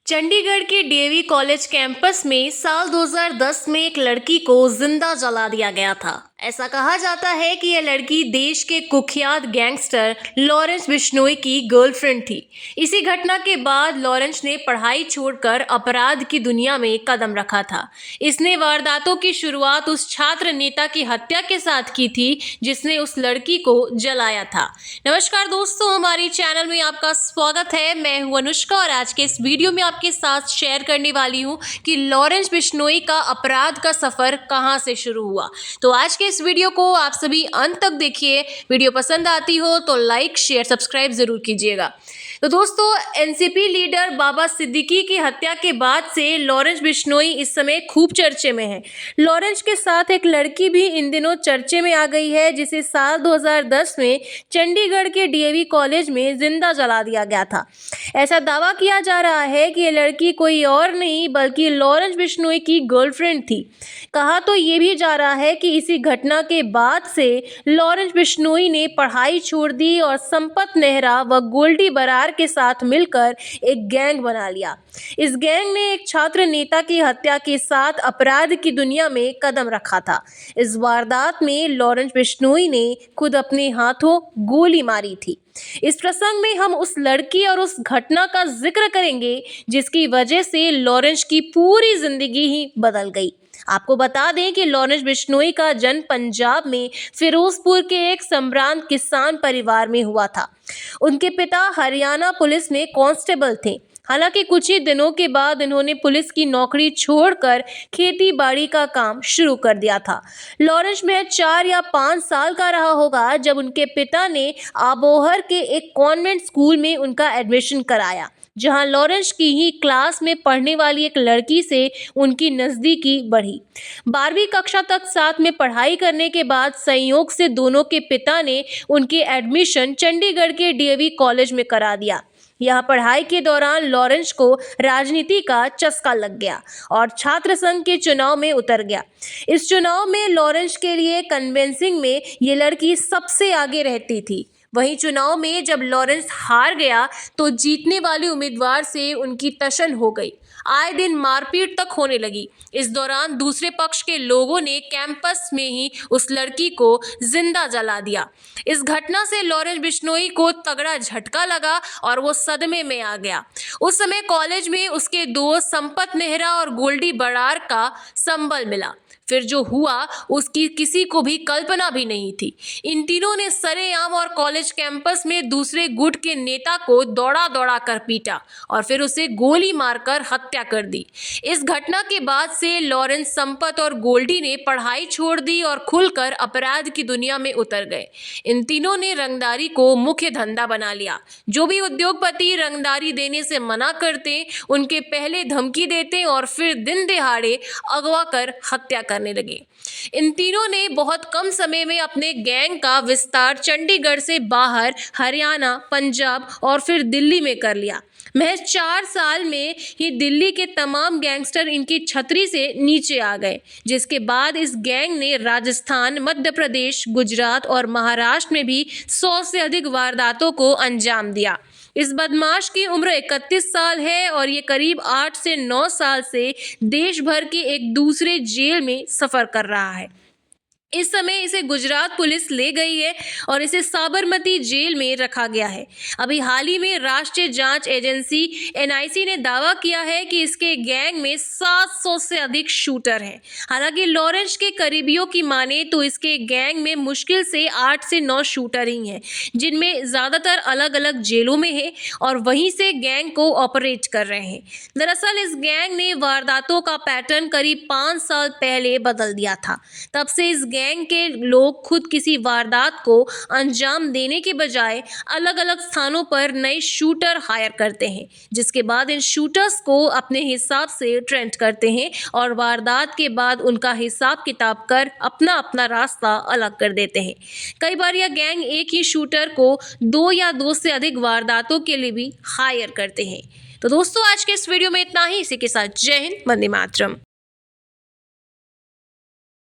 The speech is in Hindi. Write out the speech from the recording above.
चंडीगढ़ के डीएवी कॉलेज कैंपस में साल 2010 में एक लड़की को जिंदा जला दिया गया था। ऐसा कहा जाता है कि यह लड़की देश के कुख्यात गैंगस्टर लॉरेंस बिश्नोई की गर्लफ्रेंड थी। इसी घटना के बाद लॉरेंस ने पढ़ाई छोड़कर अपराध की दुनिया में कदम रखा था। इसने वारदातों की शुरुआत उस छात्र नेता की हत्या के साथ की थी जिसने उस लड़की को जलाया था। नमस्कार दोस्तों, हमारी चैनल में आपका स्वागत है। मैं हूं अनुष्का और आज के इस वीडियो में आपके साथ शेयर करने वाली हूं कि लॉरेंस बिश्नोई का अपराध का सफर कहां से शुरू हुआ। तो आज के इस वीडियो को आप सभी अंत तक देखिए। वीडियो पसंद आती हो तो लाइक शेयर सब्सक्राइब जरूर कीजिएगा। तो दोस्तों, एनसीपी लीडर बाबा सिद्दीकी की हत्या के बाद से लॉरेंस बिश्नोई इस समय खूब चर्चे में है। लॉरेंस के साथ एक लड़की भी इन दिनों चर्चे में आ गई है जिसे साल 2010 में चंडीगढ़ के डीएवी कॉलेज में जिंदा जला दिया गया था। ऐसा दावा किया जा रहा है कि ये लड़की कोई और नहीं बल्कि लॉरेंस बिश्नोई की गर्लफ्रेंड थी। कहा तो ये भी जा रहा है कि इसी घटना के बाद से लॉरेंस बिश्नोई ने पढ़ाई छोड़ दी और संपत नेहरा व गोल्डी बरार के साथ मिलकर एक गैंग बना लिया। इस गैंग ने एक छात्र नेता की हत्या के साथ अपराध की दुनिया में कदम रखा था। इस वारदात में लॉरेंस बिश्नोई ने खुद अपने हाथों गोली मारी थी। इस प्रसंग में हम उस लड़की और उस घटना का जिक्र करेंगे जिसकी वजह से लॉरेंस की पूरी जिंदगी ही बदल गई। आपको बता दें कि लॉरेंस बिश्नोई का जन्म पंजाब में फिरोजपुर के एक सम्भ्रांत किसान परिवार में हुआ था। उनके पिता हरियाणा पुलिस में कांस्टेबल थे। हालांकि कुछ ही दिनों के बाद इन्होंने पुलिस की नौकरी छोड़कर खेती बाड़ी का काम शुरू कर दिया था। लॉरेंस महज 4 या 5 साल का रहा होगा जब उनके पिता ने आबोहर के एक कॉन्वेंट स्कूल में उनका एडमिशन कराया, जहां लॉरेंस की ही क्लास में पढ़ने वाली एक लड़की से उनकी नज़दीकी बढ़ी। 12वीं कक्षा तक साथ में पढ़ाई करने के बाद संयोग से दोनों के पिता ने उनके एडमिशन चंडीगढ़ के डीएवी कॉलेज में करा दिया। यहाँ पढ़ाई के दौरान लॉरेंस को राजनीति का चस्का लग गया और छात्र संघ के चुनाव में उतर गया। इस चुनाव में लॉरेंस के लिए कन्वेंसिंग में ये लड़की सबसे आगे रहती थी। वहीं चुनाव में जब लॉरेंस हार गया तो जीतने वाले उम्मीदवार से उनकी टशन हो गई। आए दिन मारपीट तक होने लगी। इस दौरान दूसरे पक्ष के लोगों ने कैंपस में ही उस लड़की को जिंदा जला दिया। इस घटना से लॉरेंस बिश्नोई को तगड़ा झटका लगा और वो सदमे में आ गया। उस समय कॉलेज में उसके दोस्त संपत नेहरा और गोल्डी बरार का संबल मिला। फिर जो हुआ उसकी किसी को भी कल्पना भी नहीं थी। इन तीनों ने सरेआम और कॉलेज कैंपस में दूसरे गुट के नेता को दौड़ा दौड़ा कर पीटा और फिर उसे गोली मारकर हत्या कर दी। इस घटना के बाद से लॉरेंस, संपत और गोल्डी ने पढ़ाई छोड़ दी और खुलकर अपराध की दुनिया में उतर गए। इन तीनों ने रंगदारी को मुख्य धंधा बना लिया। जो भी उद्योगपति रंगदारी देने से मना करते उनके पहले धमकी देते और फिर दिन दिहाड़े अगवा कर हत्या करने लगे। इन तीनों ने बहुत कम समय में अपने गैंग का विस्तार चंडीगढ़ से बाहर हरियाणा, पंजाब और फिर दिल्ली में कर लिया। महज 4 साल में ही दिल्ली के तमाम गैंगस्टर इनकी छतरी से नीचे आ गए, जिसके बाद इस गैंग ने राजस्थान, मध्य प्रदेश, गुजरात और महाराष्ट्र में भी 100 से अधिक वारदातों को अंजाम दिया। इस बदमाश की उम्र 31 साल है और ये करीब 8 से 9 साल से देश भर के एक दूसरे जेल में सफर कर रहा है। इस समय इसे गुजरात पुलिस ले गई है और इसे साबरमती जेल में रखा गया है। अभी हाल ही में राष्ट्रीय जांच एजेंसी एनआईसी ने दावा किया है कि इसके गैंग में 700 से अधिक शूटर हैं। हालांकि लॉरेंस के करीबियों की माने तो इसके गैंग में मुश्किल से 8 से 9 शूटर ही हैं, जिनमें ज़्यादातर अलग अलग जेलों में है और वहीं से गैंग को ऑपरेट कर रहे हैं। दरअसल इस गैंग ने वारदातों का पैटर्न करीब 5 साल पहले बदल दिया था। तब से इस गैंग के लोग खुद किसी वारदात को अंजाम देने के बजाय अलग अलग स्थानों पर नए शूटर हायर करते हैं, जिसके बाद इन शूटर्स को अपने हिसाब से ट्रेंड करते हैं और वारदात के बाद उनका हिसाब किताब कर अपना अपना रास्ता अलग कर देते हैं। कई बार यह गैंग एक ही शूटर को 2 या 2 से अधिक वारदातों के लिए भी हायर करते हैं। तो दोस्तों, आज के इस वीडियो में इतना ही। इसी के साथ जय हिंद, वंदे मातरम।